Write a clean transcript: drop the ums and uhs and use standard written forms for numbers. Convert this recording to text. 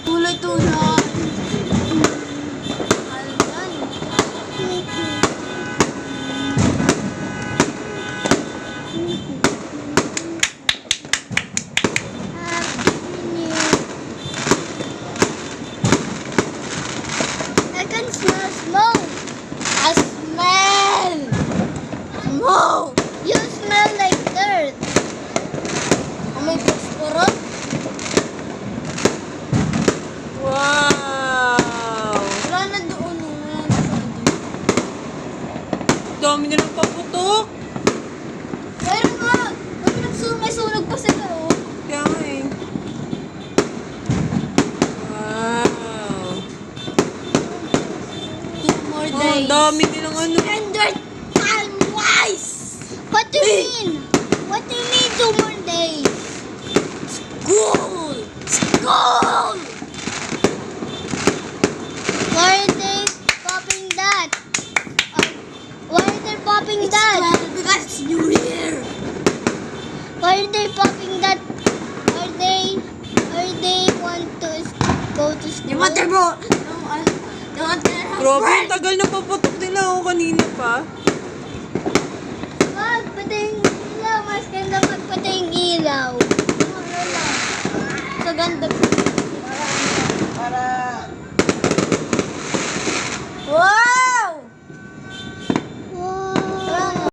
Tulay-tulay. I can smell smoke. A smell! Smoke! You smell like dirt. Oh, may phosphorus? Wow! Wala na doon. Wala na doon. Dami nilang paputok. Pero nga, may sunog pa sila, oh. Kaya nga eh. Wow. 2 more days. Ang dami nilang ano. Standard time-wise. What do you mean? What do you mean 2 more days? School! School! Why are they popping that? Why are they popping that? Because it's New Year. Why are they popping that? Are they want to go to school? Yung water mo! Grabe, ang tagal na paputok nila ako kanina pa. Wag, patayin ilaw. Mas ganda magpatayin ilaw. Sa ganda.